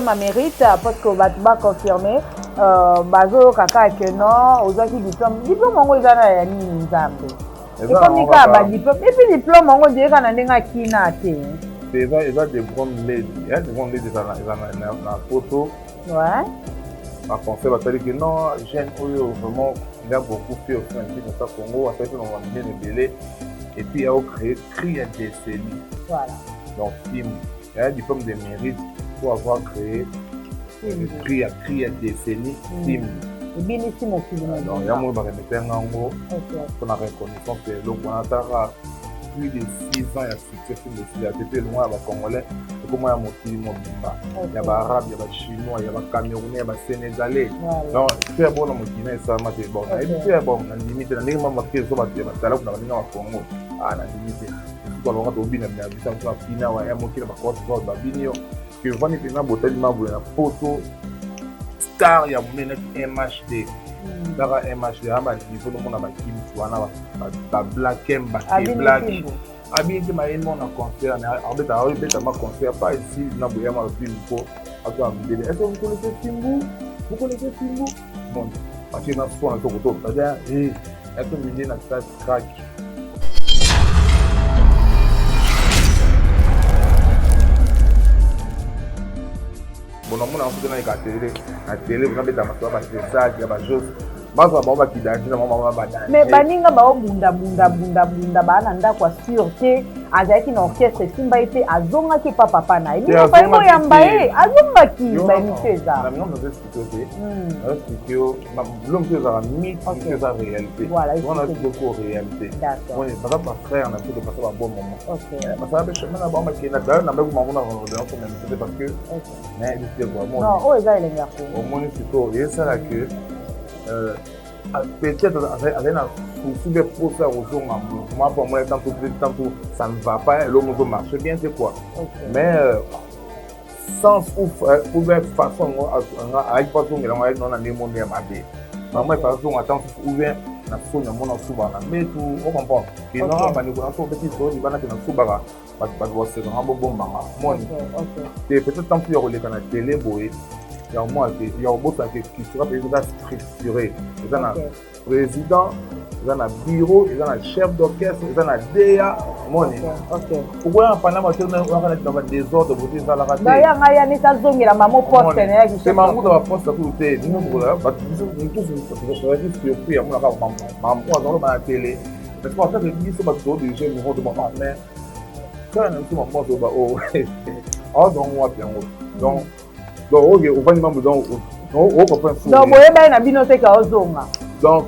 Ma mérite parce que va confirmer bazo kaka que non aux autres diplôme ngo ezana ya nini nzambe et comme ka ba diplôme et puis diplôme ngo dirait kana ndenga kina te eza des grandes ladies il y a des grandes ladies na photo ouais à penser va dire que non jeune oyo vraiment il a beaucoup fait au sein de ça Congo à fait on va bien belé et puis il a créé cri des décennies voilà donc film il y a un diplôme de mérite pour avoir créé le prix à décennie film. Et bien ici mon film. Donc il y a moi qui me mettait en gros pour la reconnaissance que le Guanatara plus de 6 ans il a succès film de il a été loin avec Congolais et comment il y a mon film il y a des Arabes, il y a des Chinois, il y a des Camerounais, il y a des Sénégalais. Donc c'est bon dans mon Guinée ça m'a dit bon et c'est bon on a limité on a même marqué sur ma télé parce que là on a venu au Congo ah on a limité kwa longa to bina na bisa kwa fina wa ya mokile ba kwa kwa babinio que vani pena botali mabu na photo star ya munene MHD dara MHD amba niveau no na ba kim wana ba black emba black abi ke ma eno na concert na abeta au beta ma concert pas ici na boya ma film ko ato ambele est-ce que vous connaissez Simbu bon parce que na so na to ko to da est-ce que mine na ta crack. Bon, on a fait la télé, on a fait des sacs, des choses. Mais baninga bao bunda bananda kwa sûreté azaki na orchestre simba ite azonga ki papa na ibi pa mo yamba azonga ki ba miteza na mino nous expliquer na l'homme que ça mythe que ça réalité on a beaucoup réalité on est pas frère on a tout de passer un bon moment parce que chemin na ba ma kina da na ba ko mangona on donne comme c'est parce que mais c'est vraiment non oh eza elenga ko au moins c'est tout et ça là que peut-être avec un souci de procès aux gens moi pour moi tant ça ne va pas l'homme ne marche bien c'est quoi mais sans ou façon à pas tout mais on a des mots bien madé maman façon attends ouvert na sonya mona subana mais tout on comprend et non ba ni ko na so petit so ni bana na subara ba se na bo bomba mon et peut-être tant plus relé kana télé boy il y a moi il y a un boss qui sera structuré il y a un président il y a un bureau il y a un chef d'orchestre il y a un DA money pourquoi pendant ma tournée on va dans des ordres pour dire ça la rater d'ailleurs ngaya ni tazongela mamo poste na ki c'est mamu dans la poste à côté nous voilà bah nous tous ça dit surpris à moi là mamu dans la télé mais pour ça que dit ça pas trop de gens nous de maman mais ça ne tout maman ça bah oh ah donc moi bien donc ok on va même donc on comprend ça donc boye ba na bino te ka ozonga donc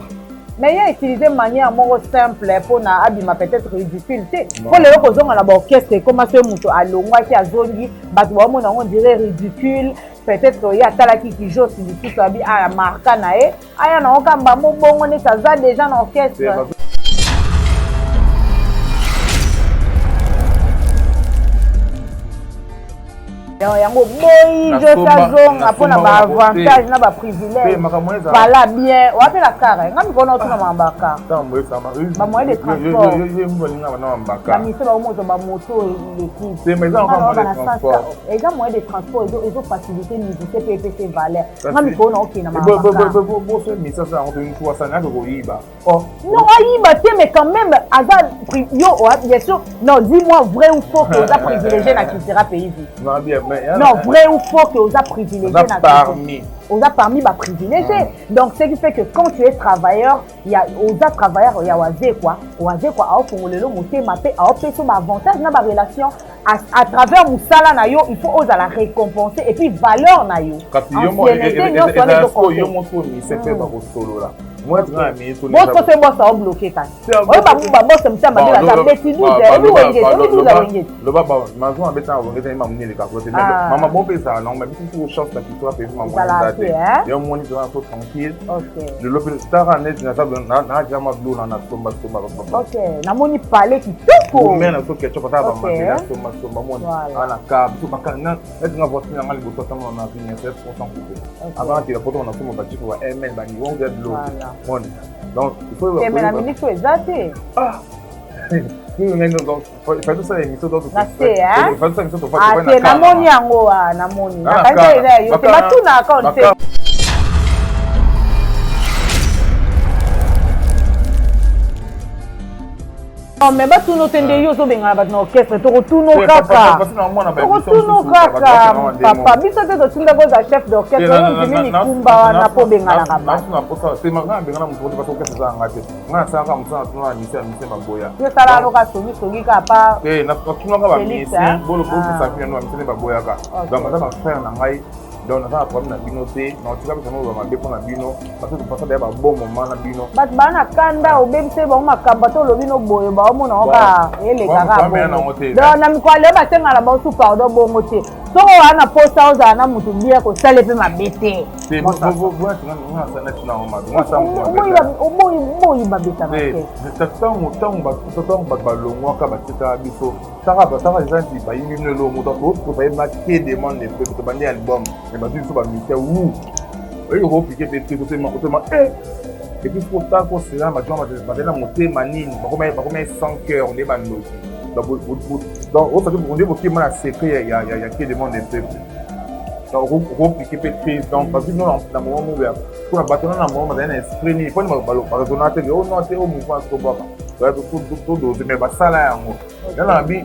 mais il y a utilisé manière moko simple pour na abima peut-être ridicule pour les kozonga na ba orchestre comment ce muto alongwa ki azongi bato ba mona on dirait ridicule peut-être il y a talaki ki jo si tout abi a marka na e aya na okamba mo bongo ne ça za déjà na orchestre yango boyi je tazonga mpona baavantage na baprivilège bala bien wapela kara nga mikona otuna mambaka bamoyen de transport bamise baomoto bamoto eza moyen de transport ezofacilité musicien mpe epese valeur nga mikona okena mambaka non ayiba te mais quand même aza yo bien sûr non dis-moi vrai ou faux que oza privilégié na cultura pays non, vrai ou faux que vous avez privilégié on a parmi ma privilégiés. Donc, ce qui fait que quand tu es travailleur, il y a aux travailleurs, il y a quoi, à offrir le monter, mapper, à offrir son avantage dans ma relation à travers Moussala Nayo, il faut oser la récompenser et puis valeur Nayo. Moi je vais mais tout moi c'est moi ça bloqué quand oh ba boss me tamba la table ti 12 et le baba maison abeta on était même ni les capotes maman bon ça non mais tout chance la qui toi fait maman date il y a mon niveau trop tranquille le l'hôpital star en net na table na jama blue na somba OK na moni parler qui tout mais na so ketchup ta ba ma somba mon ana ka tout bakana est na voiture na libo to tamo na 27% avant que la photo on a somba ba tipo mn ba ni on get blue. Donc, il faut... Mais la ministre est zaté. Ah fais tout ça émission d'autres. Fais tout ça émission d'autres. Ah, c'est namoni yango namoni. Nakanja ila yo te batuna account. Non mais batuno tende yo so benga batno orchestre to tuno kaka. Tuno kaka papa biso te to tunda go za chef d'orchestre yo mimi kumba na po benga na kaba. Na posa c'est marrant benga na mpo parce que orchestre za ngate. Nga sa ka mutana tuna na misa baboya. Yo sala lo ka sogi ka pa. Na tuna ka ba misa bolo sa kina no misa baboya ka. Donc ça va faire na ngai. Donc on a un problème na bino te na tika biso no ba mabeko na bino parce que passa ba bon moment na bino bat bana kanda obemse ba makamba to lobino boye ba omona oka ele kaka donc na mikwale ba senga la ba su pardon bongo te so wana posta oza na mutu bia ko sale pe mabete c'est bon nga sa net na oma nga sa mo ba beta na ke tant ba longwa ka ba tita biso saka zanti ba yimi lo moto ko ba ma ke demande le peu to bandi album et bah tu vas me où et on va piquer des trucs et puis pour ça pour cela ma joie ma monter manine pas comme 100 cœurs on est bando donc on dit que moi secret il y a qui demande des trucs donc on va piquer des trucs donc parce que nous dans moment où pour la bataille dans moment dans esprit ni pas par exemple oh non c'est au mouvement trop bas tout mais bah ça là dans la vie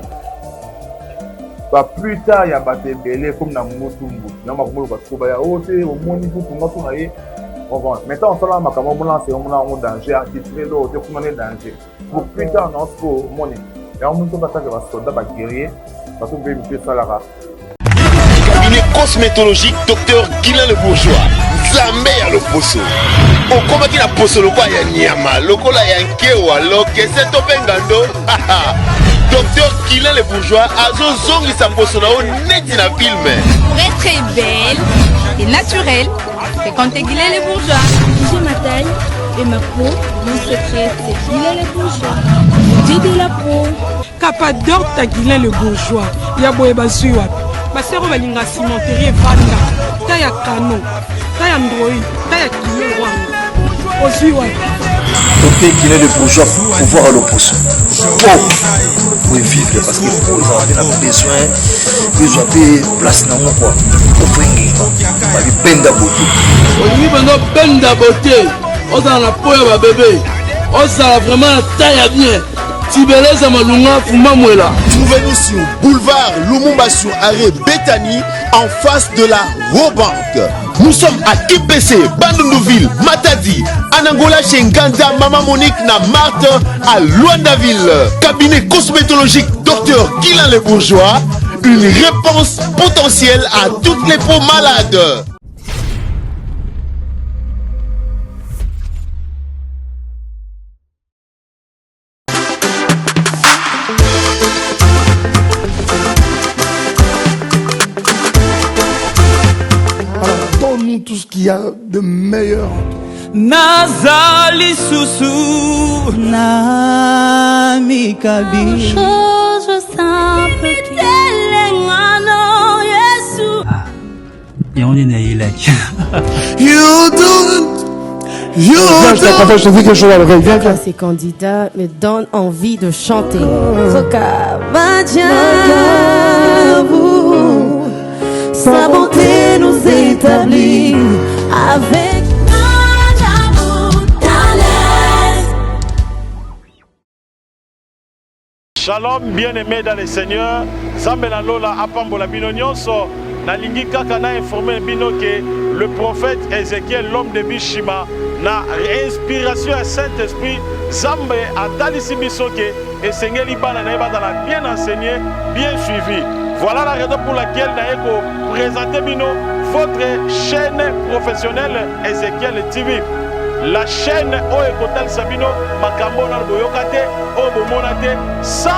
bah plus tard il y a battu belé comme dans Motumbu na makomolo parce que bah oh c'est au moni pour tout na ye on va maintenant on sala makamo blanc c'est on danger à tirer l'eau c'est comme on est danger pour plus tard non pour moni et on monte pas ça que va soldat ba guerrier parce que on veut mettre ça là cabinet cosmétologique docteur Guilain le Bourgeois Zambe ya le poso okoma ki na poso lokwa ya nyama lokola ya nkewa lokese to bengando Docteur Guilain le Bourgeois Azo zongi sa poso na o neti na film. Pour être très belle et naturelle, c'est quand t'es Guilain le Bourgeois. J'ai ma taille et ma peau, mon secret c'est Guilain le Bourgeois. J'ai de la peau. Capador ta Guilain le Bourgeois. Ya boye basuwa. Basero balinga cimenterie vanda. Ta ya kano. Ta ya android. Ta ya kilo wanga. Osuwa. Docteur Guilain le Bourgeois pour voir le poisson. Pour vivre parce que pour ils ont besoin de place dans mon quoi. Pour pas de peine d'abouti. On y va peine d'abouti. On a la peau à bébé. On a vraiment la taille bien. Tibeleza malunga fumamwela. Trouvez-nous sur boulevard Lumumba sur arrêt Bethany en face de la Robank. Nous sommes à IPC, Bandundouville, Matadi, Anangola chez Nganda, Maman Monique, na Marthe, à Luandaville. Cabinet cosmétologique Dr Guilain le Bourgeois, une réponse potentielle à toutes les peaux malades. Tout ce qu'il y a de meilleur. Nazali Soussou Namikabi. Chose simple qui Ces candidats me donnent envie de chanter. Sa bonté nous établit avec Shalom, bien-aimés dans le Seigneur. Zambela Lola Apambola Bino Nyonso. Nalingi kaka na informé bino que le prophète Ézéchiel, l'homme de Bishima, na inspiration à Saint-Esprit, Zambe a talisi bisoke et Seigneur Libana na bien enseigné, bien suivi. Voilà la raison pour laquelle nous présentons votre chaîne professionnelle Ézéchiel TV. La chaîne Oekotal Sabino, Makamona Boyokate, Obomonate, 100%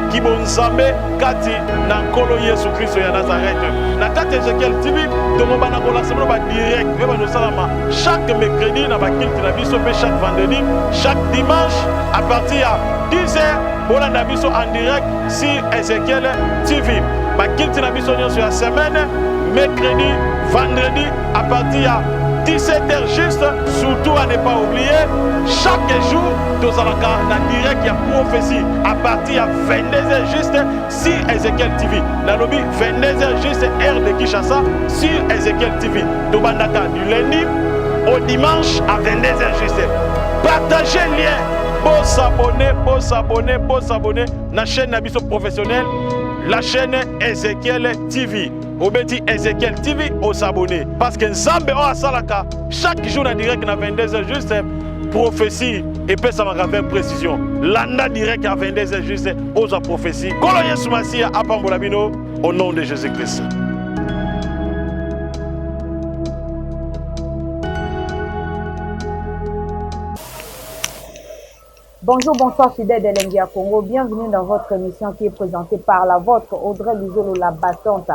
qui bonzambe Kati, Nankolo Yesu Christ ya Nazareth. Na Kati Ézéchiel TV, Tomobana Kola Sabino ba direct, chaque mercredi, na Bakilti Nabiso, chaque vendredi, chaque dimanche, à partir de 10h, Bola Nabiso en direct sur Ézéchiel TV. Bakilti Nabiso sur la semaine, mercredi, vendredi, à partir de 17h juste, surtout à ne pas oublier, chaque jour, dans la direct, il y a prophétie. À partir de 22h juste, sur Ezekiel TV. Dans le 22h juste, heure de Kinshasa, sur Ezekiel TV. Dobandaka du lundi au dimanche à 22h juste. Partagez le lien. Pour s'abonner, la chaîne Nabiso professionnelle, la chaîne Ezekiel TV. Obeti Ezekiel TV, au s'abonner. Parce que Nzambe a salaka chaque jour en direct à 22h juste prophétie et puis ça va avec précision. Landa direct à 22h juste aux prophéties. Koloye Soumassia à Pambolabino au nom de Jésus-Christ. Bonjour, bonsoir fidèles de l'India Congo. Bienvenue dans votre émission qui est présentée par la vôtre Audrey Lizolo la battante.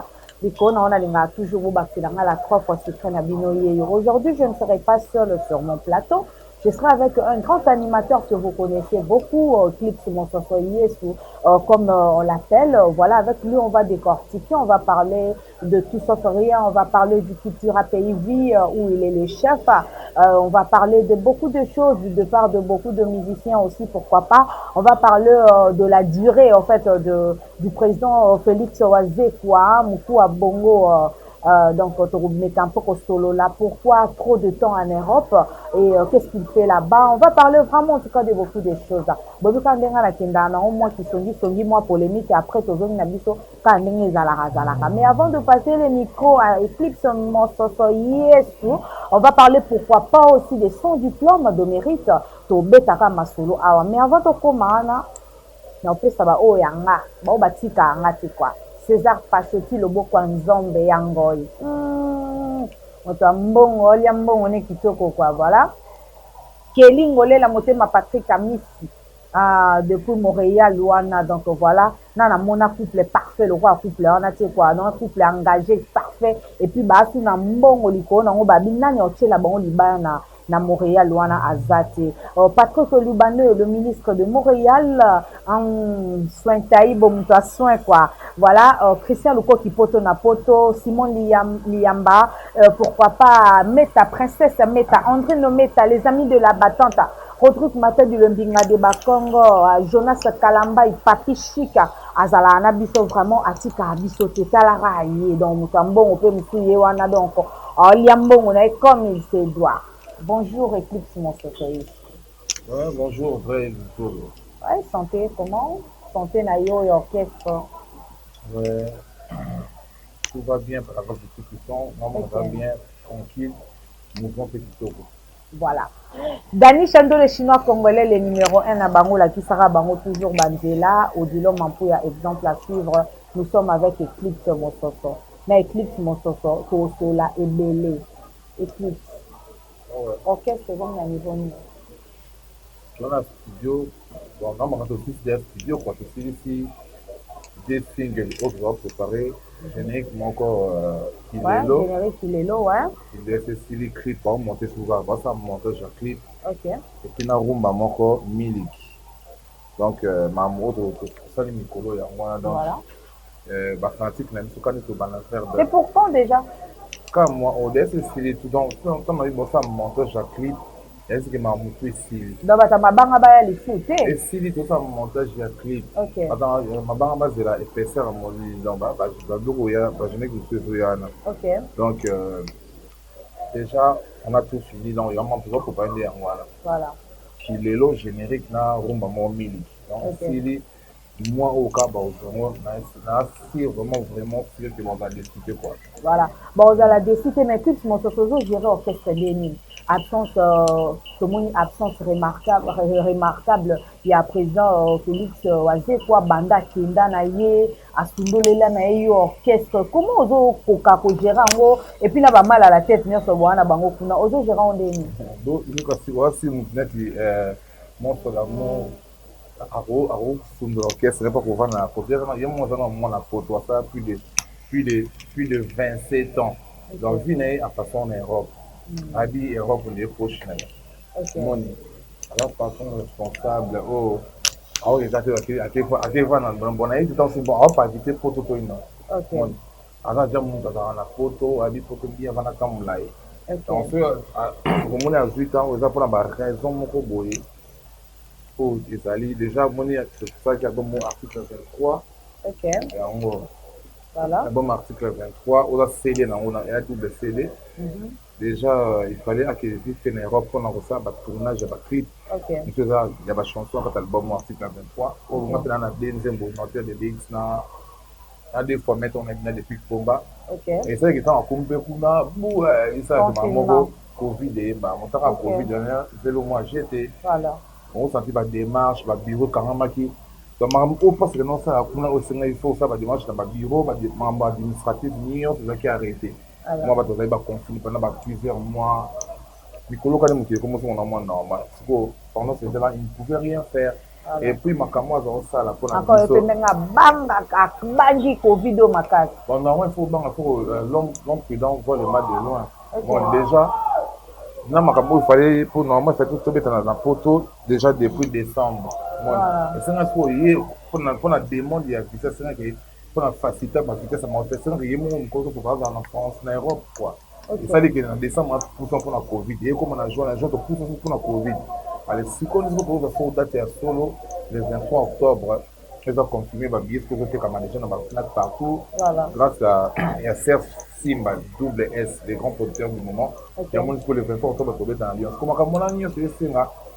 Toujours la 3 fois aujourd'hui, je ne serai pas seule sur mon plateau. Je serai avec un grand animateur que vous connaissez beaucoup, Clips Monsosoyesu, comme on l'appelle. Voilà, avec lui, on va décortiquer, on va parler de tout sauf rien, on va parler du Cultura Pays Vie, où il est le chef. On va parler de beaucoup de choses, de part de beaucoup de musiciens aussi, pourquoi pas. On va parler de la durée, en fait, du président Félix Ouazekwa, Moukou Bongo. Donc, solo là, pourquoi trop de temps en Europe et qu'est-ce qu'il fait là-bas? On va parler vraiment en tout cas de beaucoup de choses. Moi polémique et après mais avant de passer le micro à Eclipse Monsosoyesu, on va parler pourquoi pas aussi des 100 diplômes de mérite mais avant de commencer, ça va César Pachotti Loboko Nzombe Yangoy. Mbongo, Liambongo ne kitoko quoi, voilà. Kelly Ngolé la motema Patrick Amisi. Depuis Montréal, Luana, donc voilà. Nana mona couple parfait, le roi couple, on a tu quoi, non couple engagé parfait. Et puis bah sous na mbongo liko na ngoba binani oche la bango libana. Na Montréal, Luana Azate. Patrick Lubaneux, le ministre de Montréal, en soin taïbo, mouta soin quoi. Voilà, Christian Luko qui poto na poto, Simon Liamba, pourquoi pas Meta, princesse Meta, André Nometa, les amis de la battante, Rodrigue Mata du Lumbinga de Bakongo, Jonas Kalamba, Papi Chika, Azala Anabiso vraiment, Atika Abiso Tetala Raye, donc Mutambon, on peut me fouiller, wana donc, Liambon, on est comme il se doit. Bonjour, Eclipse Monsosoyesu. Ouais, bonjour, vrai. Ouais, santé, comment? Santé, Nayo et orchestre. Ouais, tout va bien par rapport à ceux qui sont. Maman va bien, tranquille. Mouvement petit tour. Voilà. Dani Chando, le chinois congolais, le numéro 1 à Bango, la qui sera Bango toujours Banzela. Odilo Mampouya, exemple à suivre. Nous sommes avec Eclipse Monsoso. Mais Eclipse Monsoso, Tosola et Belé. Eclipse. Orchestre, c'est bon, il y a un niveau. Dans la studio, bon, non, on a aussi des studios, quoi. C'est ici, des singles, autres va préparer. Générique, mais encore, il est là. Générique, il est là, ouais. Il est ceci, les clips, on monter souvent, ça montage à clip. Ok. Et puis, dans Rumba, encore, Milik. Donc, ma mode, ça, les micros, il y a moi, donc. Voilà. Bafantique, même, ce qu'on est au balancer. C'est pour quand déjà? Quand moi, on est stylé tout donc, quand on a dit ça montage à clip, est-ce que ma moto est stylé? Donc, ça m'a banga ba les foot. Et stylé tout ça montage à clip. Ok. Attends, ma banga c'est la épaisseur mon disant bah je n'ai que ce yana. Ok. Donc déjà on a tout fini donc il y a un peu pour parler en voilà. Voilà. Qui est le générique na rumba mon mili. Donc stylé moi au cas où c'est vraiment sûr que on va décider quoi. Voilà. Bon, on va décider mais Clips Monsosoyesu gérer orchestre Denis. Absence remarquable. Il y a présent Félix Ouazekwa Banda Kenda na ye asundolela na ye orchestre. Comment ozo koka ko gérer ngo et puis na ba mal à la tête nyoso bwana bango kuna ozo gérer on Denis. Donc nous ka si wa si mutnet montre l'amour aro sundo orchestre pas pour vendre la côté il y a mon la poto ça plus de 27 ans. Donc vient à façon en Europe. Abi Europe on est proche là. Money. Alors patron responsable il a été dans bon aïe tout aussi bon on pas éviter photo to ino. OK. Alors déjà mon dans la photo abi photo bien vana comme là. Donc, au moins à 8 ans, on a pour la raison, mon coboy. Pour les alliés, déjà, c'est ça qu'il y a dans mon article 23. Ok. Et en gros, voilà. Dans mon article 23, on a CD, on a double CD. Déjà, il fallait acquérir une Europe pour avoir ça, un tournage, un clip. Ok. Il y a des chansons quand l'album article 23. On a fait un deuxième bonheur de DX. On a des fois mettre on a des pics combat. Ok. Et ça qui est en combat pour ça c'est ma Covid et mon temps Covid dernière, c'est le mois j'étais. Voilà. On sentit ma démarche, ma bureau Karamaki. Donc on pense que non ça on a aussi il faut ça ma démarche dans ma bureau, ma membre administratif c'est ça qui a arrêté. Moi ba doza ba conflit pendant plusieurs mois. Mikolo quand même qui commence on a moins normal. Parce que pendant ce temps-là, il ne pouvait rien faire. Et puis ma camoise ça la pour la encore il nga banga bangi Covid au makasi. Bon normalement il faut l'homme prudent voit le mal de loin. Bon déjà na makambo il fallait pour normalement faire tout tomber dans la photo déjà depuis décembre. Et c'est un peu pour la demande il y a vitesse c'est pour la faciliter ma vitesse à monter c'est rien mon cause pour avoir en France en Europe quoi. Et ça dit que en décembre pour la Covid et comme on a joué la joie pour la Covid. Allez, si on dit que vous avez date à solo le 23 octobre, ils ont confirmé que vous avez fait comme déjà dans la partout. Grâce à CF Simba, double S, les grands producteurs du moment. Il y a moins que le 23 octobre, vous êtes dans l'Alliance. Comme on a mis sur le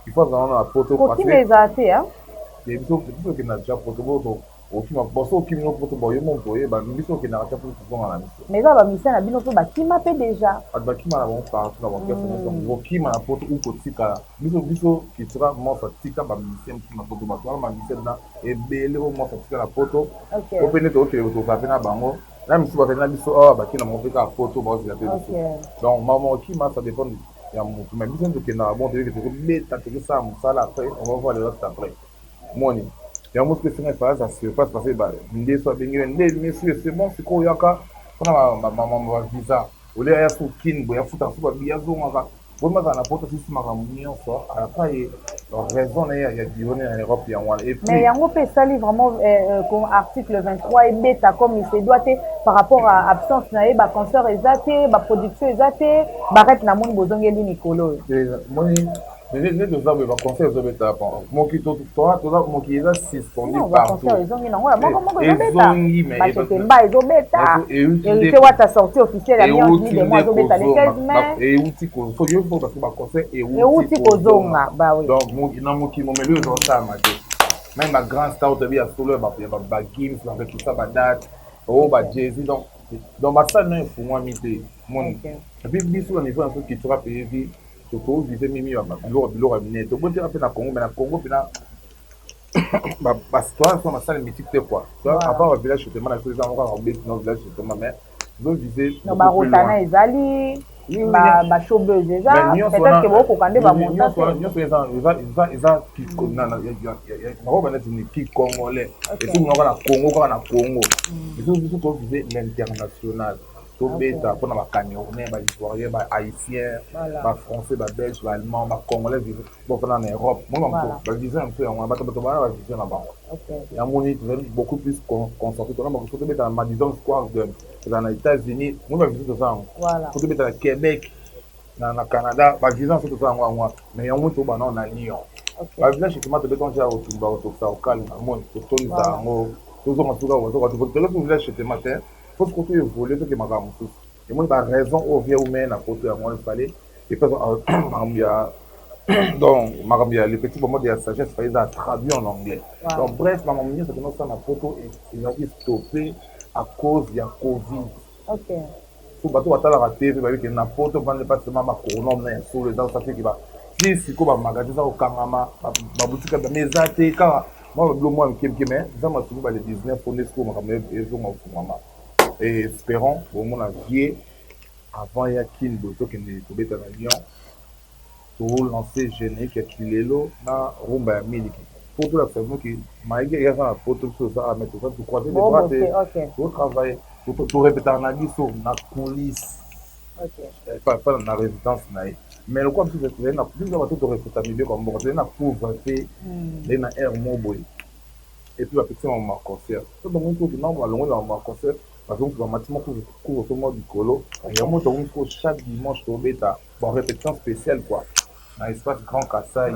il faut avoir la photo. Pour qui les a été, hein? Il y a des gens qui ont déjà photo. Au film, au qui m'ont photo, mon boy, mission qui n'a pas pour la mission. Mais là, mission, la bino qui m'a fait déjà. Qui m'a partout dans mon cœur, qui m'a photo ou kotika. Mission qui sera mon fatika, ma mission qui m'a photo, ma mission là, et belé au mon fatika la photo. Au pénétre, ok, vous avez un bango. Là, mission va venir mission, qui n'a montré la photo, moi, je l'ai donc, maman, qui m'a, ça dépend. Il y a mon mission qui n'a bon, de ça, ça, là, après, on va voir le reste après. Money. Il y a un mot que c'est ça se passe parce que c'est bon c'est quoi yaka on a ma visa au lieu ya kin bo ya futa so ba biazo maka bo maka na poto sisi maka munyo so ala pa et raison na ya dionner en Europe ya wana et puis mais yango pe sali vraiment comme article 23 et bêta comme il se doit par rapport à absence na ba concert ezate ba production ezate ba ret na mon bozongeli mikolo mais les deux hommes vont conseiller aux bêta mon qui toi mon qui est là suspendu partout et ta sortie officielle à de mois au bêta les 15 mai et outil faut parce que ba conseil et outil kozonga bah oui donc mon qui mon milieu dans ça même ma grande star de bien solo ba games avec tout ça ba date ba Jay-Z donc ba ça non faut moi mité mon et puis biso au niveau un truc qui tu vas payer surtout viser mimi wa bilo ramener to bonne après na Congo pena ba histoire sont ma salle mythique quoi à part le village justement la chose encore en bête dans le village justement mais donc viser no ba rotana ezali ba showbiz déjà peut-être que beaucoup quand ba monter ils qui na ba na qui congolais et tout na Congo ils sont viser l'international bêta pour na Camerounais ba Ivoiriens ba Haïtiens ba Français ba Belges ba Allemands ba Congolais bon en Europe moi ba disais un peu on va ba vision là-bas il y a mon beaucoup plus concentré on a beaucoup bêta Madison Square dans les États-Unis moi ba visiter ça voilà beaucoup bêta Québec na Canada ba vision tout ça moi mais il y a beaucoup ba na Lyon ba village qui m'a te béton déjà au Tumba au ça au calme moi tout ça moi tout ça tout village c'était matin faut que tu évolues que ma gamme tous et moi par raison au vieux humain à côté à moi il fallait et puis donc ma les petits moments de sagesse fallait traduire en anglais donc bref ma maman c'est que ça ma photo il a été stoppé à cause de la Covid ok tout bateau à la rater que na photo vendre pas seulement ma couronne mais sur les gens ça fait qu'il va si quoi magasin ça au Kangama ma boutique mais ça t'es quand moi le moi qui mais ça m'a souvent les 19 pour les school ma maman et espérons au moins avier avant il y a qu'il doit que ne peut être à Lyon pour lancer générique qu'il est là na rumba miliki pour tout la famille qui malgré il y a la photo sur ça à mettre ça pour croiser les bras pour travailler pour répéter en abisso na police pas dans la résidence mais le quoi c'est que na plus de bateau de répéter comme bon c'est na pauvreté les na air moboy et puis la petite maman concert tout le monde qui non va loin dans ma concert parce que on matin couvre tout le monde du colo il y a moi chaque dimanche au bêta bon répétition spéciale quoi dans l'espace Grand Kassai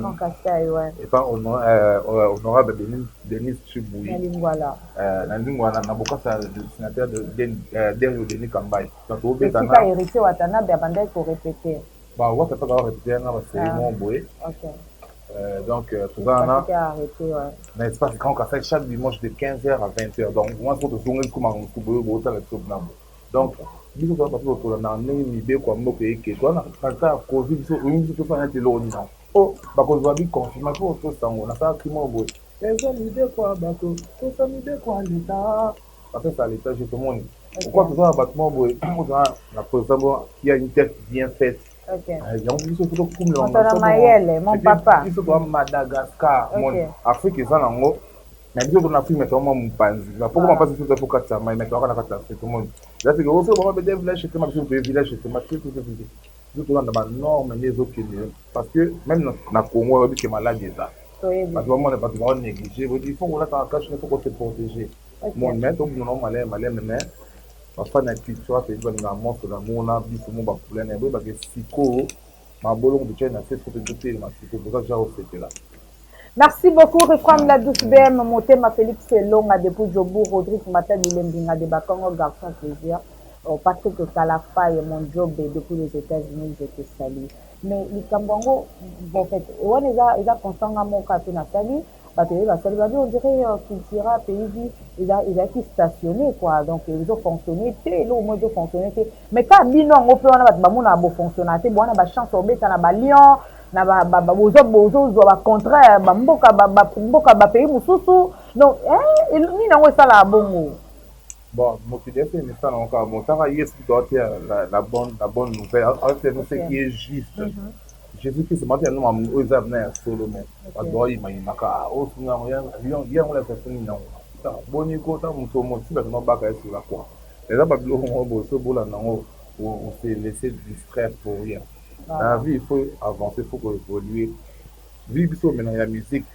ouais et pas honorable Denis Chiboui voilà na lingwana na boka ça le sénateur de Derio Denis Kambai donc au bêta na pas hérité watana bien bandai pour répéter bah on va pas répéter na c'est mon boy OK donc tout ça na espace Grand Kassai chaque dimanche de 15h à 20h donc moi faut que je comme un coup bota le top na donc biso to ba to na ndenge idée kwa moko eke to na kata covid biso biso to fanya telo ni na o ba ko zwa bi confirmer pour to sango na sa kimo boy eza idée kwa bato to sa idée kwa leta parce que ça l'état justement pourquoi tout ça bâtiment boy la président qui a une tête bien faite. OK. Mon papa. Il faut Madagascar, mon Afrique est en haut. Mais biso na film to mo mpanzi. Na pourquoi pas sur faut katsa mais to kana katsa tout le monde. Là c'est que on fait vraiment des villages chez moi sur des villages chez moi tout. Tout dans la norme les autres parce que même na Congo on dit que malade ça. Parce que on ne pas trop négliger, il faut qu'on la cache, il faut qu'on se protéger. Mon maître on non malais mais parfois na culture c'est bon na monstre na mona biso mo ba problème et ba que siko ma bolong de China c'est ce que tu dis ma siko pour ça j'ai fait là. Merci beaucoup, Refram la douce BM, Motema Félix Longa depuis Jobu, Rodrigue Mata Dilembinga de Bakongo, garçon plaisir, Patrick Kalafa et mon job depuis les États-Unis, je te salue. Mais les Kambongo, en fait, on est à constant à mon cas, on a salé, on dirait qu'il sera pays, il a été stationné, quoi, donc ils ont fonctionné, au moins ils ont fonctionné, mais quand bilan, on peut en avoir fonctionné, on a une chance, on a Lyon, na bozo ba contraire ba mboka ba pays mususu donc ni nango sala bongo bon mo fidèle c'est ça encore bon ça va yes doit la bonne nouvelle c'est qui est juste Jésus-Christ c'est maintenant nous aux avenir solo mais doit il m'a ka o sunga mo ya on la personne non ça boni ko ta muto mo ti ba no ba ka sur la quoi les ba bilo mo bo so bola nango on s'est laissé distraire pour rien. Dans la vie, il faut avancer, il faut évoluer. Vu que maintenant il y a la musique,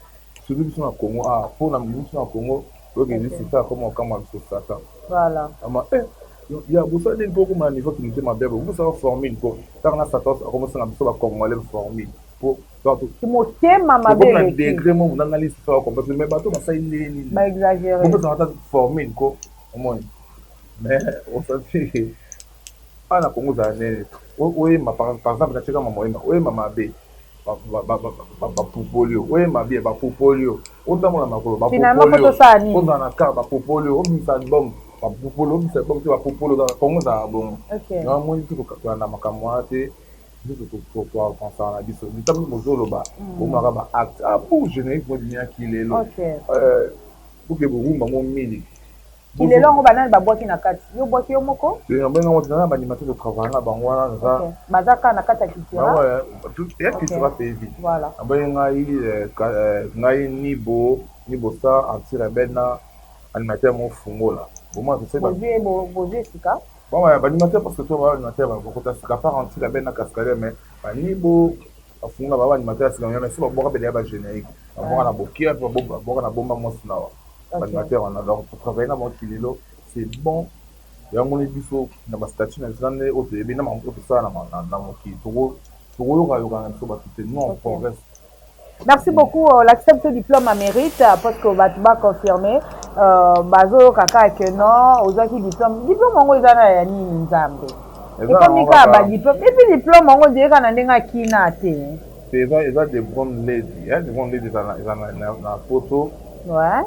surtout que au Congo, pour la musique au Congo, c'est ça comme on commence à ça. Voilà. Il y a beaucoup de beaucoup de niveau qui nous dit ma belle, vous savez former une fois. Quand on a ça, on commence à nous Congolais former. Pour tu m'as thème ma belle. Pour dégré mon analyse ça comme parce que mes bateaux ça il est. Pas exagéré. On peut s'en former une fois au moins. Mais on s'en na Congo za ne oui ma par exemple na cheka mama oui mama be ba popolio oui ma be ba popolio on ta mona makolo ba popolio on na ka ba popolio on mi sa album ba popolio on sa comme tu ba popolio dans Congo za bon na mo ni tuko ka na makamwa te biso to penser na biso ni tamu mozolo ba o mara ba acte pour générique mo bien qu'il est là pour que vous mo mini il est là on banane ba boki na kati yo boki yo moko et on on na ba animateur de travail na bango na za bazaka na kati kitira ouais tout est qui sera payé voilà ngai nibo ça anti rebelle na animateur mon fungo là pour moi c'est pas boje sika bon ouais animateur parce que toi animateur ba ko ta sika pas anti rebelle na cascade mais nibo afunga ba animateur c'est mais c'est pas boka bele ba générique ba na bokia ba boka na bomba mo sina animateur on a donc pour travailler dans mon kililo c'est bon il y a mon biso na ba statut na zane au télé na mon ça na mon ki to non progresse. Merci beaucoup l'accepte diplôme à mérite parce que va confirmer bazo kaka que non aux autres diplôme ngo ezana ya nini nzambe et comme ka ba diplôme et puis diplôme ngo direka na ndenga kina te c'est ça des bonnes ladies hein des bonnes ladies na photo ouais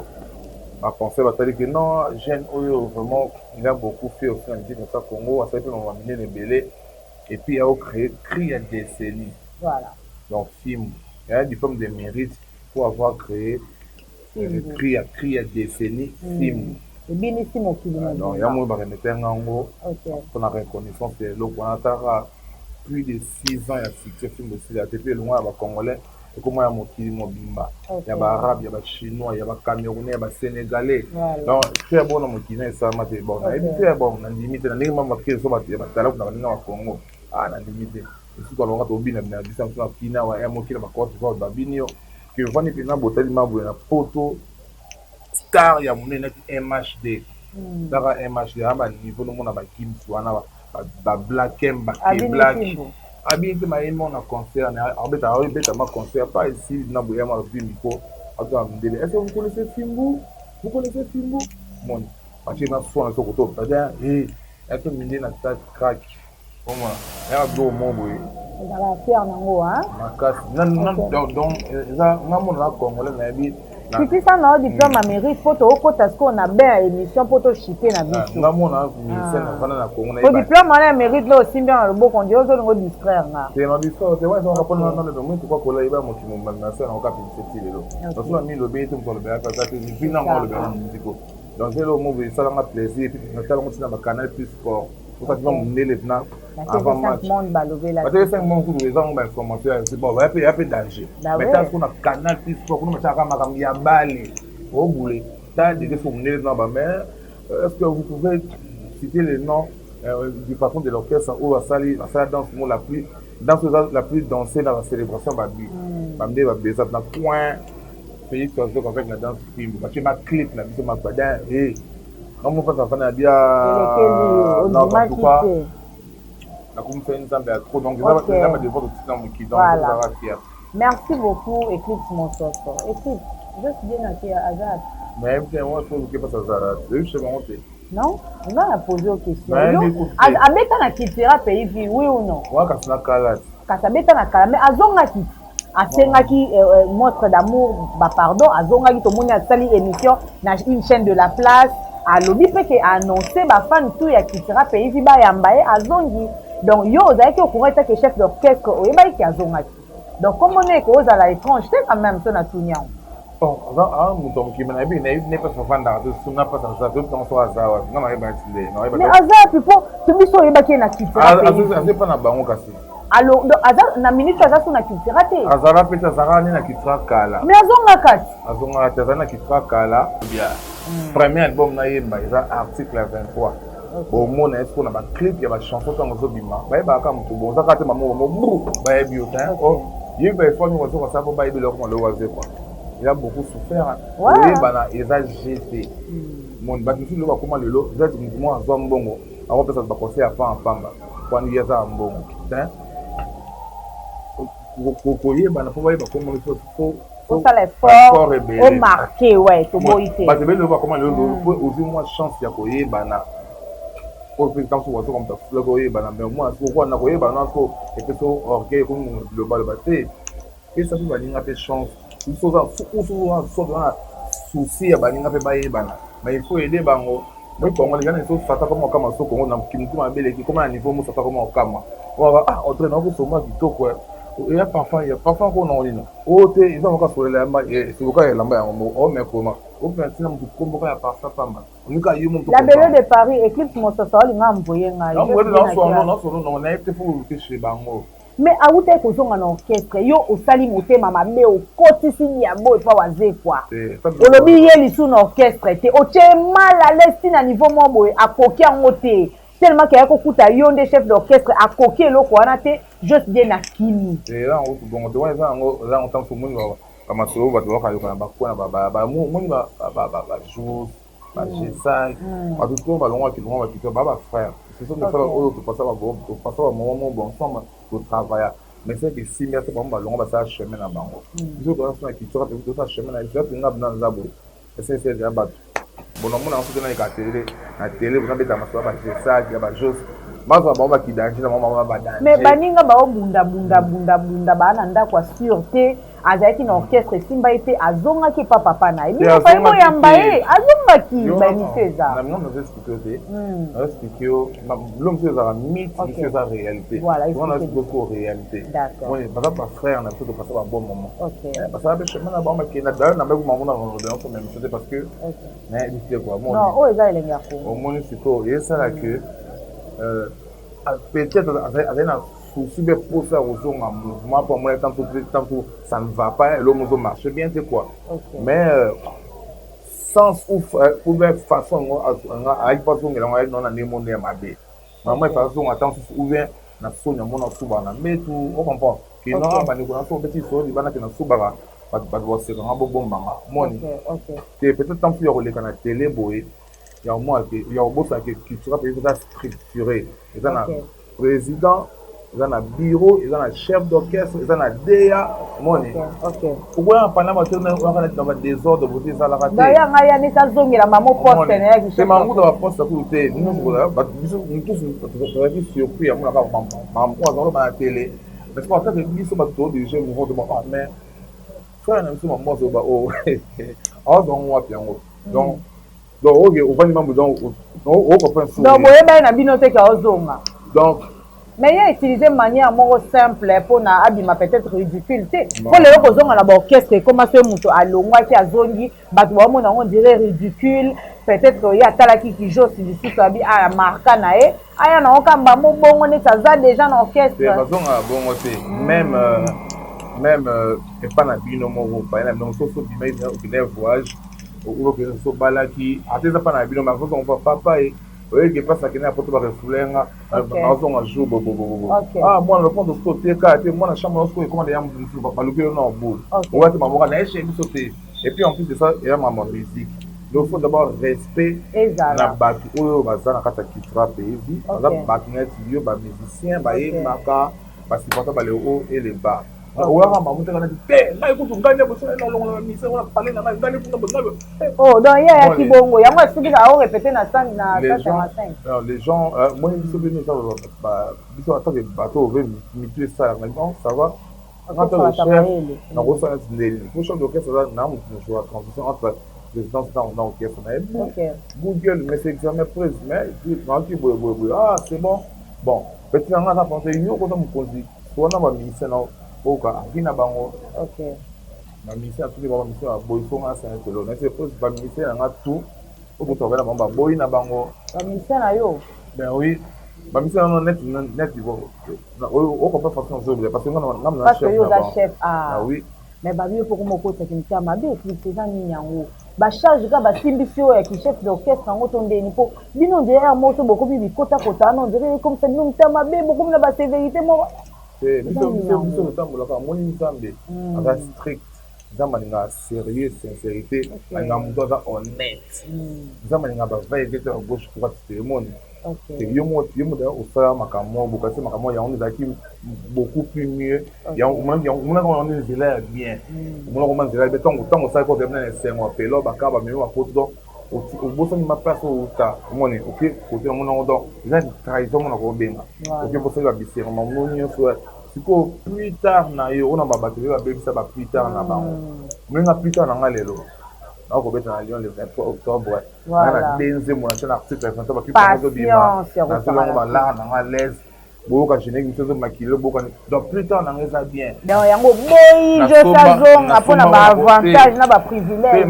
ma pensée va dire que non jeune oyo vraiment il a beaucoup fait au sein de ça Congo à ça peut on va mener les belés et puis il a créé cri à décennie voilà donc film il y a un diplôme de mérite pour avoir créé cri à décennie film et bien ici mon film donc il y a moi ba remettre ngango pour la reconnaissance de l'Okwantara plus de 6 ans il y a succès film de cinéma depuis loin ba congolais et comment il y a mokili mobimba il y a ba arabe il y a ba chinois il y a ba camerounais il y a ba sénégalais donc très bon mokili ça m'a été bon et très bon na limite na ndenge mama kile so ba tala kuna na Congo na limite ici kwa longa to bina na distance na kina wa mokili ba Côte d'Ivoire ba binio que vani pina botali mabu na photo star ya munene MHD Dara MH ya ba niveau no mona ba Gims wana ba Black M ba Black. Abi te ma yemo na concert na abeta ma concert pas ici na boya ma vu micro. Attends, est-ce que vous connaissez Fimbu? Vous connaissez Fimbu? Mon, parce que ma foi na sokoto. Tada est-ce que minde na ta crack. Comment? Ya do mo boy. Dans la fière nango hein. Non donc ça na mon na congolais na bi. Si ça na diplôme à mérite photo au côté ce qu'on a bien émission photo chité na biso. Na mon na scène na na Congo na. Au diplôme on a mérite là aussi bien le beau qu'on dit aux autres distraire nga. C'est non distraire, c'est ouais ça rapport dans le domaine pourquoi qu'on là il va mo ki mo na scène on cap c'est là. Donc on a mis le bien tout pour le bien ça c'est une fin en le bien musico. Donc c'est le mot ça la plaisir puis na ça on na canal plus sport. Pour ça que on mener les plans avant match. Parce que 5 mois pour les gens ben commencer c'est bon il y a peu danger. Mais tant qu'on a canal plus sport on mettre ça comme ya balé au boulet. Tant de faut mener dans ba mère. Est-ce que vous pouvez citer les noms du patron de l'orchestre ou la salle danse la plus dansée dans la célébration babi. Bamde va beza na point Félix Ozo avec la danse film parce que ma clip na biso ma badin comment on ça va bien non pourquoi la conférence est trop donc ça va de votre temps qui donc ça va faire. Merci beaucoup Eclipse Monsoso. Écoute, je suis bien à Azad. Mais moi je trouve que pas ça Azad. Je sais pas non, on a posé une question. Abeta na kitira pays oui ou non? Moi quand na kala. Quand abeta na kala mais azonga ki asengaki montre d'amour ba pardon azongaki to moni asali émission na une chaîne de la place alobi pe ke annoncer ba fan tout ya kitira pays ba yambaye azongi donc yo ozaki okureta ke chef d'orchestre oyeba ki azongaki donc comme on est que ozala étrange c'est quand même ça na tunyao. Bon, mon qui m'a dit n'est pas fan d'artiste, on n'a pas ça, tout on soit azar, non mais pas stylé, non mais azar puis pour tu biso oyeba ki na kitira pays. Azar pas na bango kasi. Alors donc azar na minute azar na kitira te. Azar peut azar ni na kitira kala. Mais azonga kati. Azonga azar na kitira kala. Bien. Premier album na yemba eza article 23. Au monde est-ce qu'on a un clip il y a une chanson quand on bima. Ba ka mutu bon ça kate maman mo ba ebi otin. Oh, yeba faut nous on ça ba ebi leur on le waze quoi. Il a beaucoup souffert. Oui, bana exagéré. Mon bâtiment le va comment le lot, vous êtes moi en zombongo. Alors peut-être pas conseiller à pas en pamba. Quand il y a ça en bon. Hein? Vous bana pour voir comment il faut ça l'effort au marqué ouais, to boité. Parce que le va comment le aussi moi chance ya koyer bana. Au plus quand on comme ça le koyer bana mais moi ce qu'on a koyer bana ko et que so orgueil comme le bal batté. Et ça va dire une chance. Il faut ça souci ya baninga pe baye bana mais il faut aider bango moi comme les gens ils sont fata comme kama soko on a kimtu mabele qui comme à niveau mo fata comme kama on entraîner ko soma kitoko il y a parfois qu'on en ligne ote ils ont encore sur la et c'est pourquoi la mba yango o mais comment au principe on kombo ka ya parfois pamba on ka yumo la belle de Paris Eclipse Monsoso linga mboye nga non on a été pour que chez bango. Mais à où t'es kozonga na orchestre yo osali motema mabe o kotisi nyambo pa waze quoi olobi ye lisu na orchestre te oche mal à l'aise na niveau mo boy akoki ango te tellement que yako kuta yo nde chef d'orchestre akoki eloko wana te juste bien na kimi et là on bon de ouais ça on temps sur moni ba masolo ba doka yo na ba kona ba moni ba jour ba G5 ba tout ba longa ki longa ki ba frère c'est ça que ça au passer un moment bon ensemble pour travailler mais c'est que si merci pour ballon va ça chemin à bango je dois faire qui sera tout ça chemin à il faut nga dans zabo c'est déjà battu bon on a ensuite na télé vous avez ta maso ba ça il y a ba chose maso ba ba ki danger na mama ba danger mais baninga ba bunda ba na nda kwa sûreté azaki na orchestre simba ete azonga ki papa na ibi pa mo yambaye azonga ki ba ni ceza na non nous expliquer expliquer l'homme c'est la mythe c'est la réalité on a beaucoup réalité oui pas frère on a tout de passer un bon moment parce que avec chemin là ba ma ki na d'ailleurs na ba mo na on même c'est parce que mais c'est quoi moi non oh eza elenga ko au moins c'est quoi et ça là que peut-être avec un souci de pousser aux mouvement pour moi tant que ça ne va pas l'homme marche bien c'est quoi mais sens ou façon à pas son on non na monde ma bé maman façon attends ouvert na sonya mona suba na mais tout on comprend que non ba ni ko na so petit so di bana ke na suba ba ba se nga bo bomba moni que peut-être tant plus relé kana télé boy il y a au moins il y a au boss qui sera structuré. Ils ont un président, ils ont un bureau, ils ont un chef d'orchestre, ils ont un DA. Pourquoi pendant que on va dans le désordre vous dites ça la raté. D'ailleurs, il y a des choses qui la maman poste c'est maman dans la poste à côté. Nous tous surpris à mon maman dans la télé. Mais c'est pas ça que ils sont pas trop des jeunes vont de ma mère. Frère n'a pas moi au bas oh. Ah donc on va bien donc ok on va même donc on comprend ça. Donc vous avez une binothèque à Ozonga. Donc mais il y a utilisé de manière simple pour na abima peut-être ridicule pour les autres on a l'orchestre comment ce muto à longwa qui a zongi batwa mona on dirait ridicule peut-être il y a talaki qui joue si ici ça bi à marka nae aya na okamba mo bongo ne ça déjà dans l'orchestre c'est façon bon aussi même et pas na bino mo pas na non so bi mais voyage ou que so balaki ateza pas na bino mais on va papa et oui, qui passe à Kenya pour te refouler là, on joue ah moi le fond de ce côté car moi la chambre lorsque comment d'ailleurs pas le pied non bout on va te m'avoir na chez sauter et puis en plus de ça il y a ma musique donc il faut d'abord respect la batu oyo bazana kata kitra pays la batnet yo ba musicien ba maka ba supporter ba le haut et les bas oh donc il y a qui bongo ya moi c'est ça on répéter na ça na ça les gens moi ils sont venus ça ils sont attaqués bateau veut mituer ça maintenant ça va quand le chef na rosa ndeli pour chef d'orchestre là na mu jouer la transition entre président dans l'orchestre Google mais c'est examen prise mais ah c'est bon petit on a pensé yo quand on conduit on a mis ça oka vina bango ma mission tout ba mission a boy so nga c'est telo mais c'est pose ba mission nga tout au bout de la bamba boy na bango ba mission na yo ben oui ba mission non net niveau au comprend façon zo parce que nga chef ah oui mais ba bio pour mo ko technicien ma bio c'est ça ni nyango ba charge ka ba simbisio ya ki chef d'orchestre ngo tondeni po bino derrière mo so beaucoup bi kota non dirait comme ça nous tama be beaucoup na ba sévérité mo c'est le temps pour la mon ensemble avec strict zamaninga sérieux sincérité nga mutoza honnête zamaninga ba va éviter à gauche pour témoigner et yo mo da osala makamo bokase makamo ya on ezaki beaucoup plus mieux ya on est là bien on commence là tant ça ko venir c'est moi pelo bakaba mais ma photo donc au bout de ma place au ta mon ok côté mon donc il a trahison mon ko benga ok pour ça va bisser mon non soit siko plus tard na yo on a ba batterie ba bebisa ba plus tard na ba menga plus tard na ngalelo na ko beta na Lyon le 23 octobre na denze mon article na ba plus tard do bima na selon ba la na l'aise boka génétique mitozo makilo boka donc plus tard na ngeza bien donc yango boyi je sazong apona ba avantage na ba privilège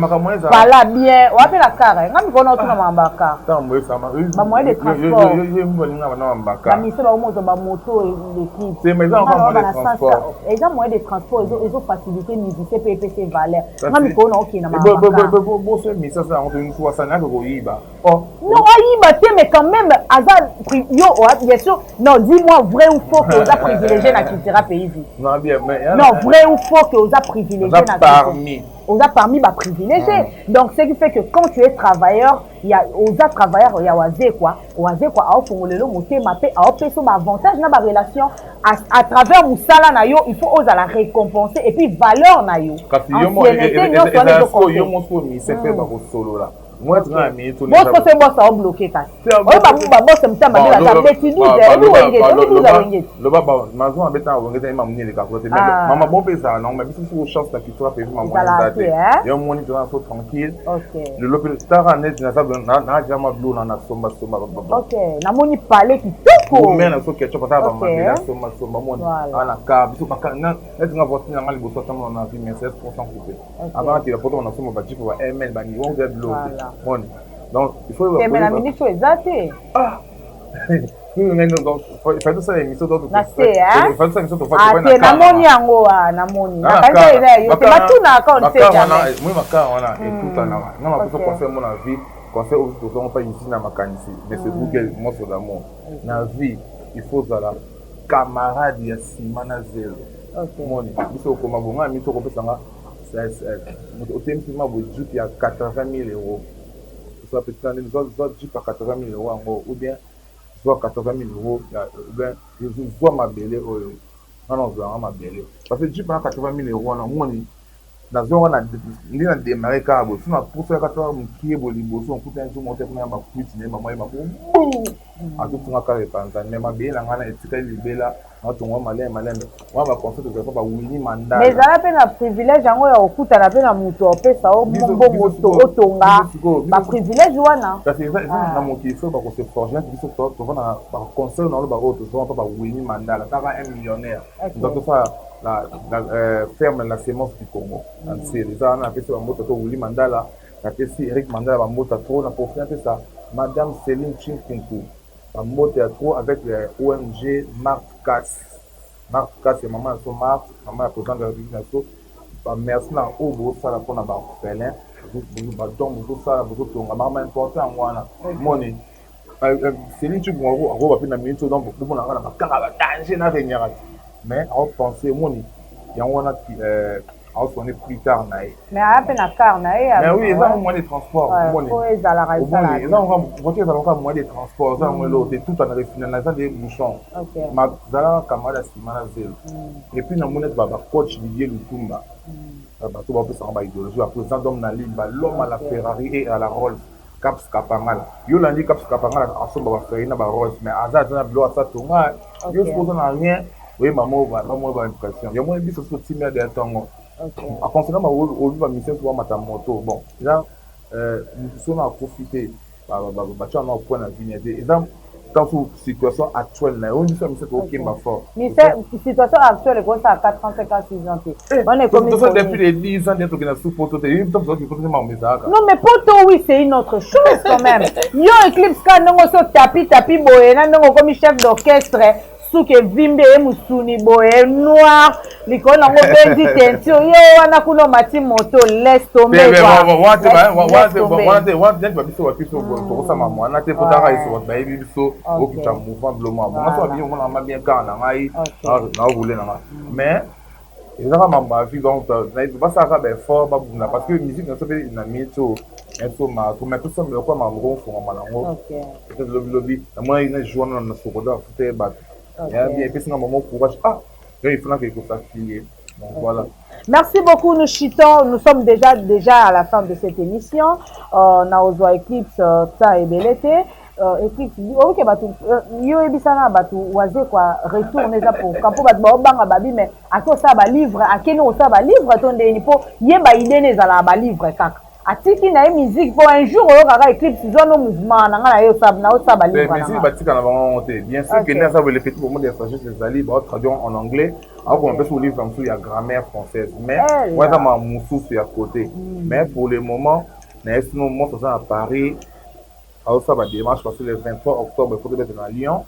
pala bien wapi la kare ngami kono tuna mambaka tambo sama ba moyen de transport yo mbolinga bana mambaka ba mise ba moto ba moto l'équipe c'est mais ça on va transport et ça moyen de transport ils ont facilité musicien PPC valeur ngami kono OK na mambaka bo c'est mais ça on une fois ça na ko yiba non ayiba te mais quand même azal yo bien sûr non dis-moi vrai ou faux que vous a privilégié na Kitira pays. Non bien mais non vrai ou faux que vous a privilégié na parmi on a parmi ba privilégié. Donc ce qui fait que quand tu es travailleur, il y a aux travailleurs il y a oisé quoi a fongolelo motema pe a peso ba avantage na ba relation à travers musala na yo il faut oser la récompenser et puis valeur na yo. Parce que yo mo so mi se fait ba ko solo là. Moi tu as mis tout les boss c'est boss a bloqué ça ba boss mtama de la beti 12 le baba maison abeta ngeta ima mni le ka côté mais maman bon pesa non mais biso sur chance la culture pays maman date yo moni tu so tranquille le l'hôpital net na ça na jama blue na somba OK na moni parler qui toko mais na so ketchup ta ba ma somba moni ana ka biso ba na net nga voter na ngali boso tamona na vie mais 16% coupé avant que la photo na somba ba jipo ba ml ba ni on get blue. Bon. Donc il faut mais la minute est exacte. Ah. Donc fais ça émission d'autres. Fais ça émission d'autres. Ah, c'est na moni yango na moni. Na kanga ile yo te batuna ka on sait jamais. Moi maka wana et tout en avant. Non ma personne conseil mon avis, conseil aux autres pas ici na makanisi, mais c'est Google morceau d'amour. Na vie, il faut ça là camarade ya simana zero. OK. Moni, biso ko mabonga mi to ko pesanga au thème ma budget ya 80 000 €. soit petit année, soit 10 par 80 000 euros en gros, ou bien soit 80 000 euros, ou bien je vois ma belle, non, ma belle. Parce que 10 par 80 000 euros, on a moins. Dans on a démarré car sinon pour faire 80 qui est boliboso on peut un jour monter pour ma cuite ne maman ma a tout on a carré panza mais ma bien la ngana etika libela na to ngwa malin moi va conseiller de pas Winnie Mandela mais ça peine un privilège yango ya okuta na peine muto opesa o mbongo moto otonga ba privilège wana parce que ça na mon qui faut pas qu'on se forger biso to na ba conseil na ba auto so pas Winnie Mandela ça va un millionnaire donc ça la ferme la sémence du Congo. C'est les gens qui ont fait Willy Mandela, Eric Mandela, la moto trop, on a profité ça. Madame Céline Chinkunku, la moto trop avec l'ONG Marc Cass. Marc Cass, c'est maman de Marc, maman la présidente de la République nationale. Merci à Obo, ça la pour la Barcelone. Donc, ça la pour tout le monde. Important, moi, money. Céline Chinkunku, on va faire une minute donc pour nous, on a danger dans les mais on pensait mon il y a on a on sonné plus tard mais à peine à car mais oui ils ont moins de transport ils ont voiture ça moins de transport ça moins l'autre tout en refinalisant des bouchons ma zala kamada simana zéro et puis na monnaie ba coach Didier Lutumba ba to ba pesa ba idéologie à président d'homme na limba l'homme à la Ferrari et à la Rolls Caps Kapangala yo landi Caps Kapangala en somme ba Ferrari na ba Rolls mais azat na bloc ça tonga yo suppose na rien. Oui, maman va impression. Il y a moins de choses sur Timia de Tango. En concernant ma mission sur ma moto, bon, là, nous sommes à profiter. On a point de vigneté. Et dans la situation actuelle, on dit ça, mais c'est OK, ma fort. Mais la situation actuelle, c'est à 4 ans, 5 ans, 6 ans. On est comme ça. Depuis les 10 ans, d'être sous poteau, non, mais poteau, oui, c'est une autre chose quand même. Yo, Eclipse, quand on a tapis, boé, on comme chef d'orchestre. Que vimbe musuni boye noir likolo nango benzi tentio yo wana kuno mati moto laisse tomber mais ils ont ma vie donc pas ça fort parce que musique ne se fait une amie tout mais tout ça me quoi ma gros fond malango peut-être le lobby moi il est joué dans le secondaire c'était bien, puis sinon, maman, courage. Ah, il faut que ça fille. Donc voilà. Merci beaucoup, nous chitons. Nous sommes déjà à la fin de cette émission. On a aux Eclipse, ça et Belleté. Eclipse, ok, batu, yo ebisana batu, oise quoi, retourner ça pour quand pour battre banga babi, mais à quoi ça va livre, à quel nom ça va livre, ton déni pour yeba idée les ala ba livre kak. Atiki na musique pour un jour au kaka Eclipse zo no mouvement na ngala yo sab na o saba livre na. Mais si batika na monter bien sûr que na ça veut le petit moment des sagesse les ali ba traduire en anglais alors qu'on peut sur livre comme il y a grammaire française mais ouais ça m'a moussou sur à côté mais pour le moment na sinon moi ça à Paris alors ça va démarche parce que le 23 octobre il faut être dans Lyon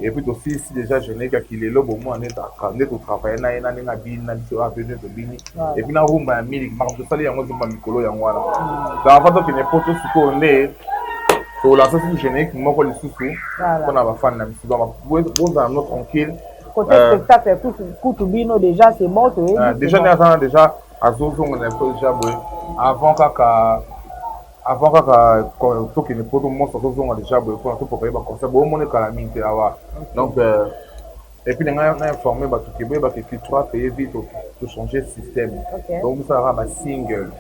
et puis aussi si déjà je n'ai qu'à qu'il est là bon moi on est au travail na bina sur avenue de Bini et puis na rumba Amérique par exemple ça les yango zomba mikolo yango wala dans fait que n'importe ce qu'on est pour la société générique moi ko le souci on a va fan na musique donc bon dans notre tranquille côté spectacle tout bino déjà c'est bon déjà déjà à zozo on a déjà avant tout que les potos montrent sont déjà pour tout pour payer comme ça bon mon calamité là donc et puis on a informé bah tout que tu dois payer vite pour changer le système donc ça va ba single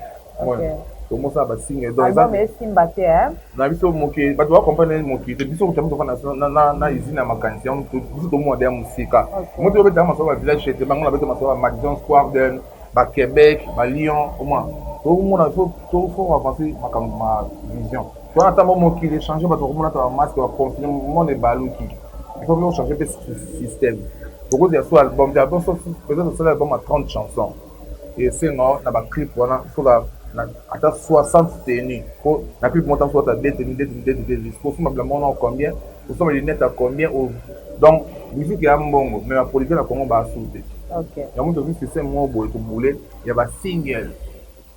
donc ça va single donc ça mais simbaté hein na biso moki ba doit comprendre moki te biso ko na usine na makanisi on tout monde der musika moi to beta ma so ba village chez te bango na beta ma so ba Madison Square ba Québec ba Lyon au moins tout le monde faut avancer ma vision. Tu vois, attends, moi qui est changé, tout le monde a un masque, confiner, mon est balouki. Il faut changer le système. Pour que ce album, peut-être que l'album a 30 chansons. Et sinon, on a un clip, il faut attendre 60 tenues. On a pu monter sur ta détenue. Pour ça, on a combien? Pour ça, les lunettes à combien? Donc, musique est un bon, mais la politique a comment va sauter. Il y a un peu de système, il y a un single.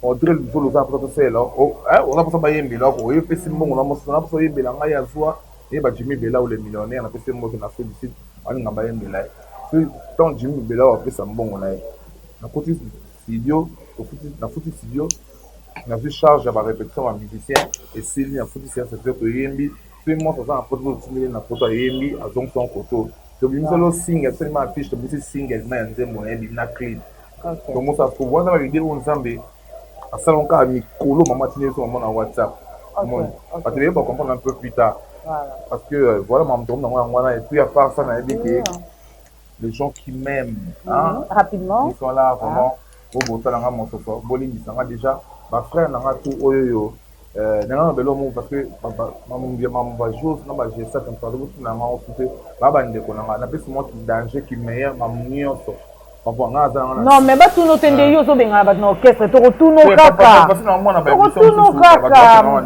On dirait que nous avons fait là. On a pas ça yembe là. On a fait ce mot. On a fait yembe là. On a yazoua. Et bah Jimmy Bella ou les millionnaires. On a fait ce mot qu'on a fait d'ici. On a fait yembe là. Tant Jimmy Bella a fait ça bon on a. Na côté studio, na foutu studio. na vu charge ya répétition ya musicien et Sylvie a foutu c'est que yembi tout moi ça en photo timide na photo yembi a donc son photo to bi solo single seulement affiche to bi single mais nze mo yembi na clip donc moi ça trouve on va lui dire on zambe à salon ka mikolo maman tine sur mon WhatsApp mon parce que on comprendre un peu plus tard parce que voilà maman tombe dans moi et puis à part ça na dit que les gens qui m'aiment rapidement ils sont là vraiment au bon talent mon sofa bolimi ça déjà ma frère n'a pas tout oyoyo nanga belo mo parce que maman va jouer na ba j'ai ça comme ça donc na ma ofite ba bande ko na pesi mo danger qui meilleur mamunio so non mais ba tuno tende yo so benga ba no orchestre to tuno kaka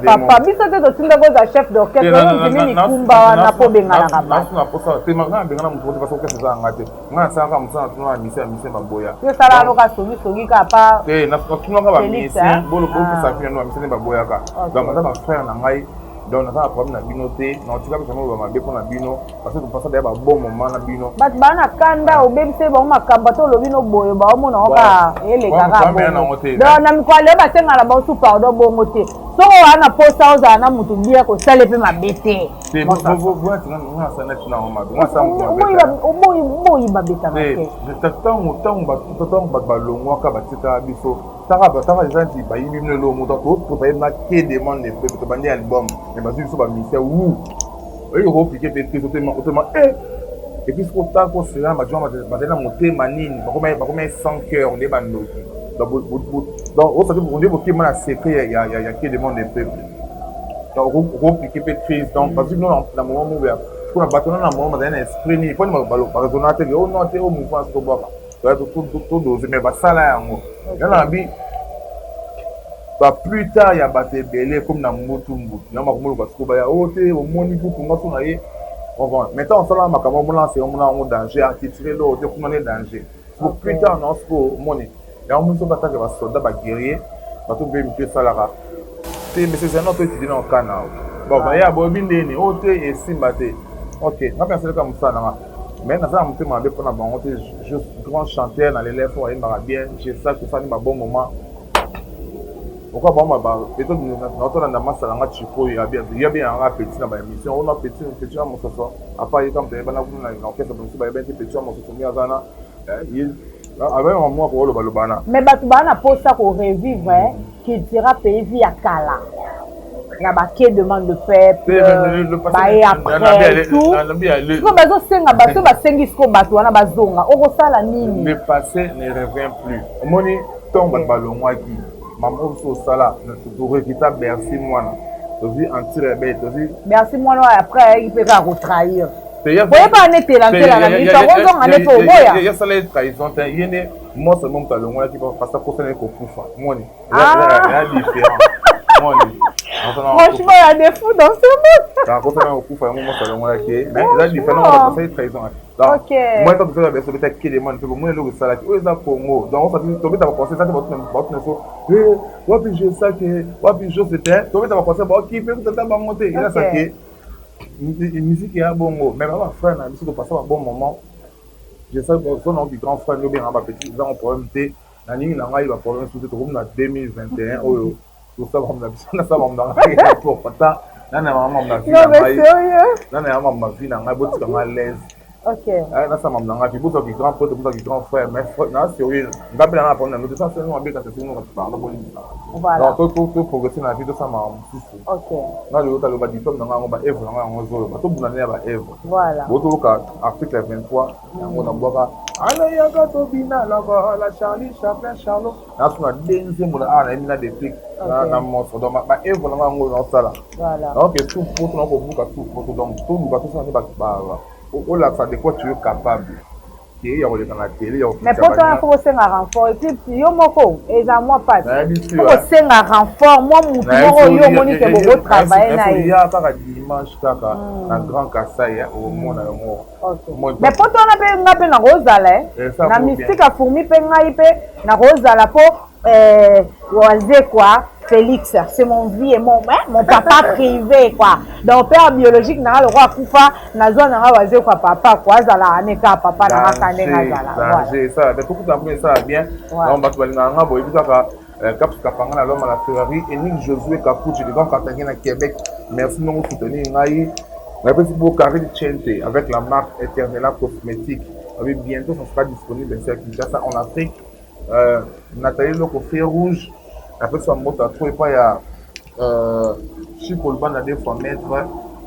papa biso te to tinda goza chef d'orchestre yo mimi kumba na po benga la kaba na po ça te manga benga na mpo parce que orchestre za ngate nga sa ka msa tuno na mise baboya yo sala lo ka sogi ka pa na tuno ka ba mise bolo ko sa fina no mise baboya ka donc na ba frère na ngai donc on a un problème na bino te na tika bisa mo ba mabe ko na bino parce que passa ba bon moment na bino bat bana kanda obemse ba makamba to lobino boyo ba mo na ka ele kaka donc na mikwale ba senga la ba su pardon bongo te so wana posa oza na mutu bia ko sale pe mabete c'est vous na sana tuna o mabe moi ça mo ba beta na ke tatang ba longwa ka ba tika biso tara ezanti bayibi mino lo moto to préparer na ke demande de to bandi album mais bazu so ba ministère ou et yo compliqué peut que autrement et puis faut ta ko cela ma joie ma dena monter manine ba comme 100 cœur on est bandoki donc on ça on dit que mana secret il y a ke demande de peuple donc compliqué peut crise donc parce que nous dans moment où pour battre na moment ma esprit ni pour ma balo par exemple on note au mouvement to boka tout dosé mais ba sala yango yana bi ba plus tard ya baté belé comme na mutu na makomolo parce que ba ya oté au moni pour ngaso na ye on va maintenant on sala makamo mo lancer on na danger à tirer l'eau de comment est danger pour plus tard non pour moni ya on so bataka ba soldat ba guerrier ba to be mi salara té mais c'est un autre étudiant dans Canada bon ba ya bo bindeni oté et simbaté OK na penser comme ça na mais na ça monter ma be pour na bango te juste grand chanteur dans les lèvres il m'a bien j'ai ça que ça ni ma bon moment pourquoi pas ma peut-être notre na masala nga chiko ya bien un petit na ba émission on a petit à mon soir à part comme te bana kuna na orchestre donc ba ben petit à mon soir mi azana il avec un mois pour le balobana mais batu bana pour ça qu'on revivre qui dira pays via kala na ba ke demande de peuple ba et après tout ko bazo senga baso ba sengi sko batu wana bazonga okosala nini le passé ne revient plus omoni tombe balongwa ki maman so sala to rekita merci moi to vi anti rebelle to vi merci moi après il peut pas retrahir voyez pas net la la minute on en est pour boya il y a ça les trahison yene moi seulement balongwa ki parce que ça ko kufa moni il y a différent moni franchement il y a des fous dans ce monde quand on a au coup faire moment salon là qui mais là différent on va passer trahison donc moi quand tu vas peut-être qui demande pour moi le ça qui est ça pour moi donc on va tomber dans penser ça votre so ouais puis je sais que ouais puis je c'était tomber dans penser bon qui peut peut-être pas monter il a ça qui musique est bon mais ma frère na musique passer un bon moment je sais que son nom du grand frère nous bien en petit ils ont problème té na nini na ngai va problème surtout comme na 2021 oh tout ça on a ça on a pour pata nana maman na vie nana maman ma vie na ngai botika ma l'aise OK na ça maman na vie botika grand pote botika grand frère mais na sérieux ngapela na pona nous ça c'est nous bien quand c'est nous qui parle bon voilà donc tout progresser na vie de ça maman OK na le autre le diplôme na ngai ba evre na ngai ngozo ba to bunana ba evre voilà boto ka article 23 yango na boka ala yaka to bina la Charlie Chaplin Charlot na suna denze mo na ana mina de pic na mo so do ba evre na ngai ngozo na sala voilà donc tout pour na ko buka tout pour donc tout ba tout ça ne ba o la ça de quoi tu es capable qui ya le kana télé mais pour toi faut senga renfort et puis yo moko eza moi pas faut senga renfort moi mutu yo moni ke bo travailler na ya ka dimanche kaka na grand kasai au mona yo mais pour toi na pe na rozala na mystique a fourmi pe ngai pe na rozala po oaze quoi Félix, c'est mon vie et mon papa privé, quoi. Donc, père biologique, n'a le roi Koufa, n'a zone n'a pas quoi papa, quoi, ça la neka papa n'a pas danger, ça, mais beaucoup d'entre ça bien. On va te aller dans un boy, puis ça, Cap Capanga, l'homme à la Ferrari, et Nick Josué Capucci, les gars, quand tu à Québec, merci de nous soutenir. On a fait pour Carré de Chente avec la marque Eternella Cosmétique. Bientôt, ça sera disponible ici à Kinshasa, en Afrique. Nathalie Loco Feu Rouge. Après ça, moto à trop et pas il y a Chico Lban à des fois mettre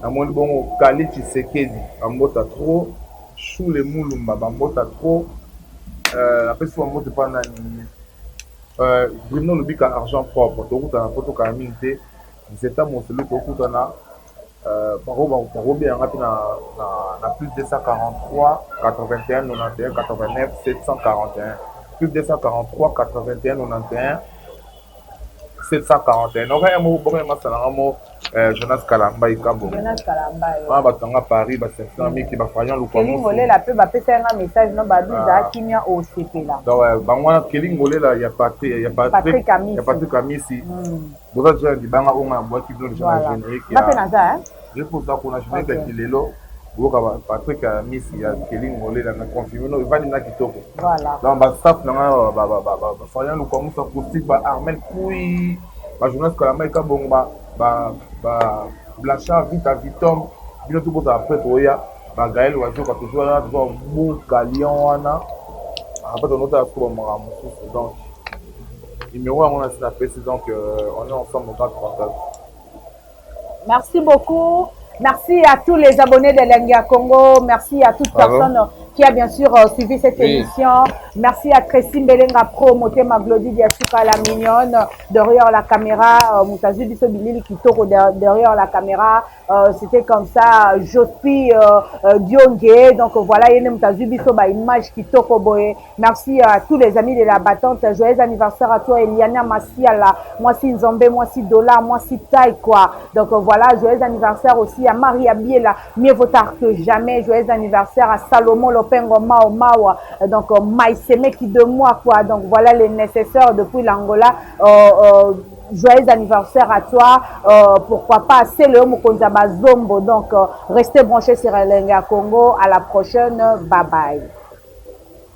à mon bon Kali Tshisekedi à moto à trop Chou les Moulumba à moto à trop après ça moto pas nani Bruno le bic à argent propre tout route à photo camité c'est à mon celui tout route na par bien rapide na plus de 243 81 91 89 741 plus de 243 81 91 741. Donc, il y a un mot, Jonas Kalamba, Jonas Kalamba. Ah, bah, à Paris, bah, c'est un ami qui va faire un loup. Kelly Ngolé, la peut passer un message, non, bah, bizarre, qui vient au CP là. Donc, bah, moi, Kelly Ngolé, là, il y a Patrick Camille ici. Vous avez dit, bah, on a un bois qui veut le générique. Je pense qu'on a générique qui est là. Patrick Miss il y a Kelly Ngolé là na confirmé no va na kitoko voilà donc ba staff na fayan lu comme ça pour ba Armel Pouy ba journaliste Kalamba ka bon ba Blanchard Vita Vitom bino tout pour après toya ba Gaël Wazo ka toujours là bon Galion wana après on a pour moi donc numéro on a ça donc on est ensemble au 4 Merci beaucoup. Merci à tous les abonnés de Lengia Congo. Merci à toute personne qui a bien sûr suivi cette émission. Merci à Tracy Mbelenga Pro, Motema Glody Diasuka la mignonne, derrière la caméra, Moutazu Bissobilili Kitoko derrière la caméra. C'était comme ça, Jospi Diongue. Donc voilà, il y a Moutazu Bisso, image Kitoko Boé. Merci à tous les amis de la battante. Joyeux anniversaire à toi, Eliana Massiala. Moi si Nzombe, moi si Dola, moi si Taï, quoi. Donc voilà, joyeux anniversaire aussi à Maria Biela, mieux vaut tard que jamais. Joyeux anniversaire à Salomon Lopengo Mao Mao, donc Maïseme qui de moi, quoi. Donc voilà les nécessaires depuis l'Angola. Joyeux anniversaire à toi. Pourquoi pas, c'est le Mokonzaba Zombo. Donc restez branchés sur Lenga Congo. À la prochaine. Bye bye.